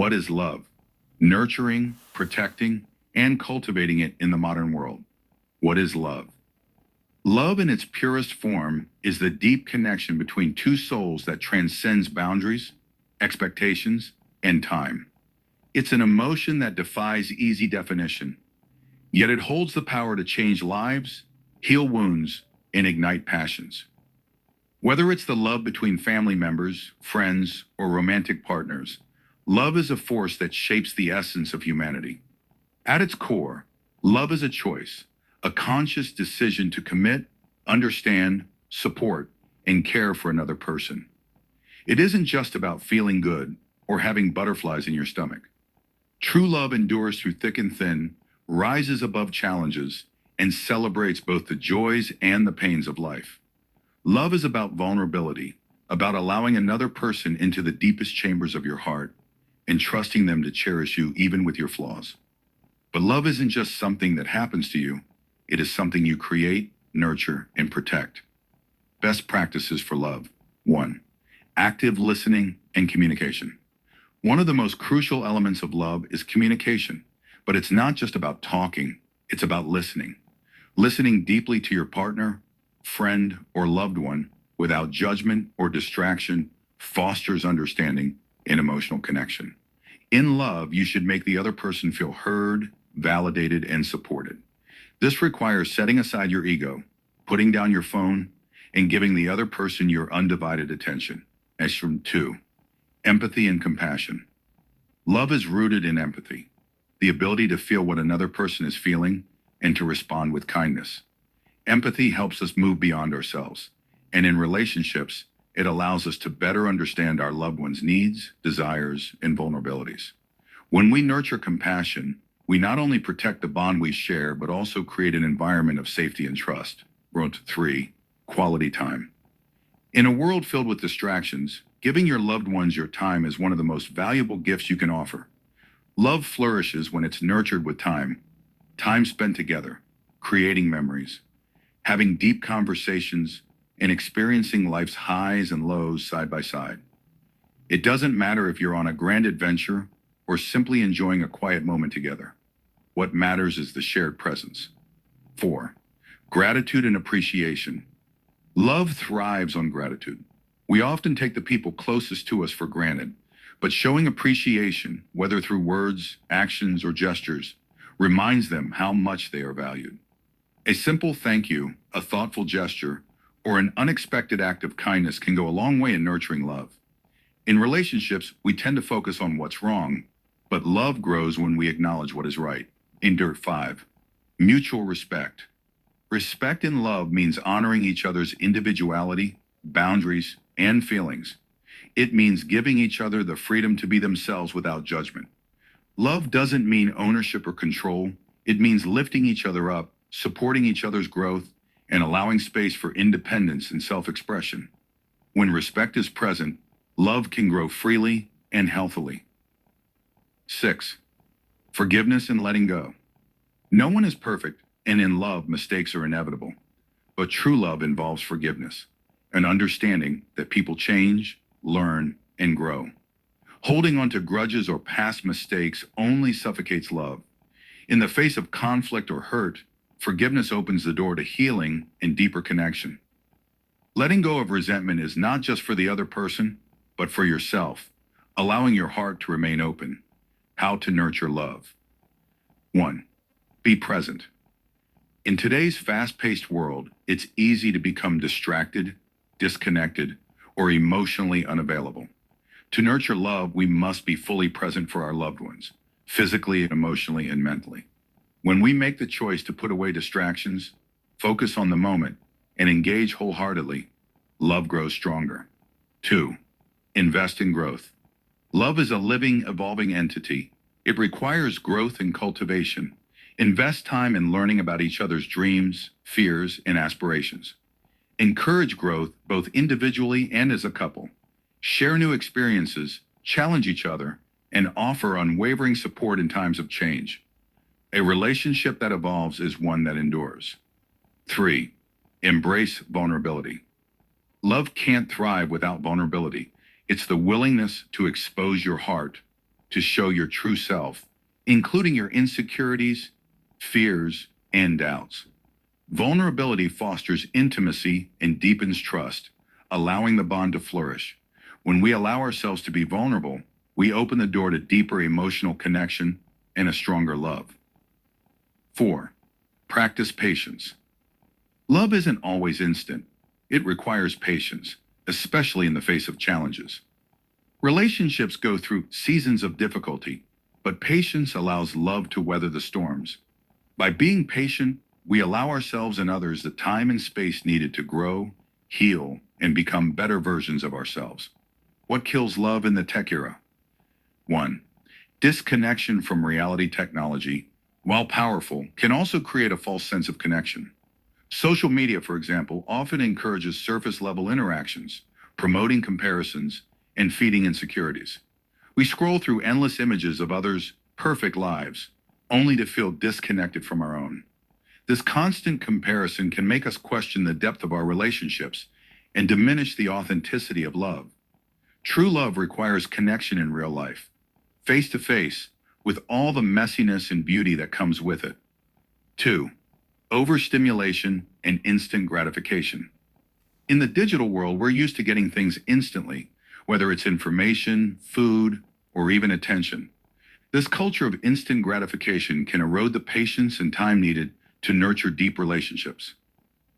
What is love? Nurturing, protecting, and cultivating it in the modern world. What is love? Love in its purest form is the deep connection between two souls that transcends boundaries, expectations, and time. It's an emotion that defies easy definition, yet it holds the power to change lives, heal wounds, and ignite passions. Whether it's the love between family members, friends, or romantic partners, love is a force that shapes the essence of humanity. At its core, love is a choice, a conscious decision to commit, understand, support, and care for another person. It isn't just about feeling good or having butterflies in your stomach. True love endures through thick and thin, rises above challenges, and celebrates both the joys and the pains of life. Love is about vulnerability, about allowing another person into the deepest chambers of your heart and trusting them to cherish you even with your flaws. But love isn't just something that happens to you, it is something you create, nurture, and protect. Best practices for love. 1. Active listening and communication. One of the most crucial elements of love is communication, but it's not just about talking, it's about listening. Listening deeply to your partner, friend, or loved one without judgment or distraction fosters understanding and emotional connection. In love, you should make the other person feel heard, validated, and supported. This requires setting aside your ego, putting down your phone, and giving the other person your undivided attention. As from 2, empathy and compassion. Love is rooted in empathy, the ability to feel what another person is feeling and to respond with kindness. Empathy helps us move beyond ourselves, and in relationships, it allows us to better understand our loved ones' needs, desires, and vulnerabilities. When we nurture compassion, we not only protect the bond we share, but also create an environment of safety and trust. 3, quality time. In a world filled with distractions, giving your loved ones your time is one of the most valuable gifts you can offer. Love flourishes when it's nurtured with time spent together, creating memories, having deep conversations, and experiencing life's highs and lows side by side. It doesn't matter if you're on a grand adventure or simply enjoying a quiet moment together. What matters is the shared presence. 4, gratitude and appreciation. Love thrives on gratitude. We often take the people closest to us for granted, but showing appreciation, whether through words, actions, or gestures, reminds them how much they are valued. A simple thank you, a thoughtful gesture, or an unexpected act of kindness can go a long way in nurturing love. In relationships, we tend to focus on what's wrong, but love grows when we acknowledge what is right. 5, mutual respect. Respect in love means honoring each other's individuality, boundaries, and feelings. It means giving each other the freedom to be themselves without judgment. Love doesn't mean ownership or control. It means lifting each other up, supporting each other's growth, and allowing space for independence and self-expression. When respect is present, love can grow freely and healthily. 6, forgiveness and letting go. No one is perfect, and in love, mistakes are inevitable. But true love involves forgiveness, an understanding that people change, learn, and grow. Holding on to grudges or past mistakes only suffocates love. In the face of conflict or hurt, forgiveness opens the door to healing and deeper connection. Letting go of resentment is not just for the other person, but for yourself, allowing your heart to remain open. How to nurture love. 1, be present. In today's fast-paced world, it's easy to become distracted, disconnected, or emotionally unavailable. To nurture love, we must be fully present for our loved ones, physically, emotionally, and mentally. When we make the choice to put away distractions, focus on the moment, and engage wholeheartedly, love grows stronger. 2, invest in growth. Love is a living, evolving entity. It requires growth and cultivation. Invest time in learning about each other's dreams, fears, and aspirations. Encourage growth both individually and as a couple. Share new experiences, challenge each other, and offer unwavering support in times of change. A relationship that evolves is one that endures. 3, embrace vulnerability. Love can't thrive without vulnerability. It's the willingness to expose your heart, to show your true self, including your insecurities, fears, and doubts. Vulnerability fosters intimacy and deepens trust, allowing the bond to flourish. When we allow ourselves to be vulnerable, we open the door to deeper emotional connection and a stronger love. 4. Practice patience. Love isn't always instant. It requires patience, especially in the face of challenges. Relationships go through seasons of difficulty, but patience allows love to weather the storms. By being patient, we allow ourselves and others the time and space needed to grow, heal, and become better versions of ourselves. What kills love in the tech era? 1. Disconnection from reality. Technology, while powerful, can also create a false sense of connection. Social media, for example, often encourages surface-level interactions, promoting comparisons and feeding insecurities. We scroll through endless images of others' perfect lives, only to feel disconnected from our own. This constant comparison can make us question the depth of our relationships and diminish the authenticity of love. True love requires connection in real life, face to face, with all the messiness and beauty that comes with it. 2. Overstimulation and instant gratification. In the digital world, we're used to getting things instantly, whether it's information, food, or even attention. This culture of instant gratification can erode the patience and time needed to nurture deep relationships.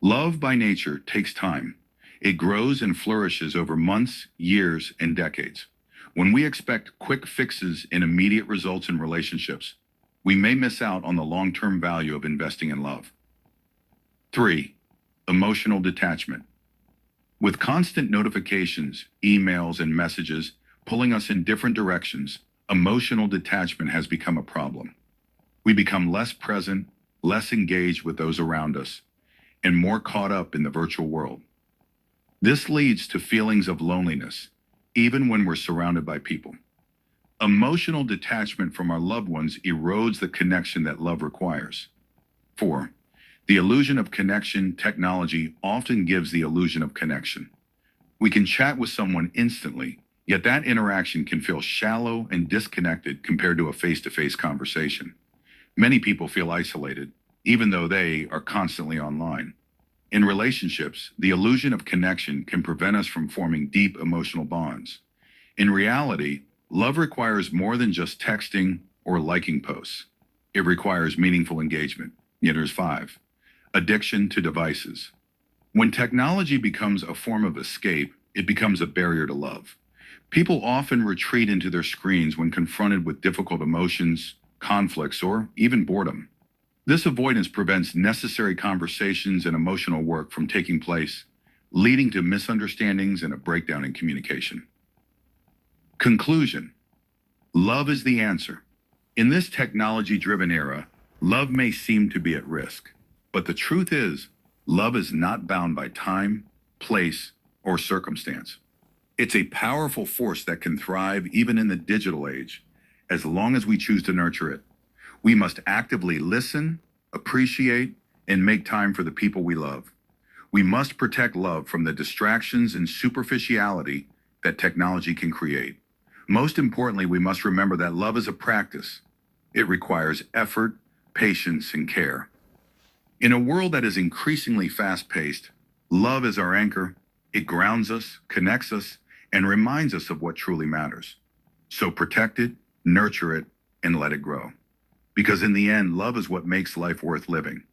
Love by nature takes time. It grows and flourishes over months, years, and decades. When we expect quick fixes and immediate results in relationships, we may miss out on the long-term value of investing in love. 3. Emotional detachment. With constant notifications, emails, and messages pulling us in different directions, emotional detachment has become a problem. We become less present, less engaged with those around us, and more caught up in the virtual world. This leads to feelings of loneliness, even when we're surrounded by people. Emotional detachment from our loved ones erodes the connection that love requires. 4. The illusion of connection. Technology often gives the illusion of connection. We can chat with someone instantly, yet that interaction can feel shallow and disconnected compared to a face-to-face conversation. Many people feel isolated, even though they are constantly online. In relationships, the illusion of connection can prevent us from forming deep emotional bonds. In reality, love requires more than just texting or liking posts. It requires meaningful engagement. Yet there's 5. Addiction to devices. When technology becomes a form of escape, it becomes a barrier to love. People often retreat into their screens when confronted with difficult emotions, conflicts, or even boredom. This avoidance prevents necessary conversations and emotional work from taking place, leading to misunderstandings and a breakdown in communication. Conclusion. Love is the answer. In this technology-driven era, love may seem to be at risk, but the truth is, love is not bound by time, place, or circumstance. It's a powerful force that can thrive even in the digital age, as long as we choose to nurture it. We must actively listen, appreciate, and make time for the people we love. We must protect love from the distractions and superficiality that technology can create. Most importantly, we must remember that love is a practice. It requires effort, patience, and care. In a world that is increasingly fast-paced, love is our anchor. It grounds us, connects us, and reminds us of what truly matters. So protect it, nurture it, and let it grow. Because in the end, love is what makes life worth living.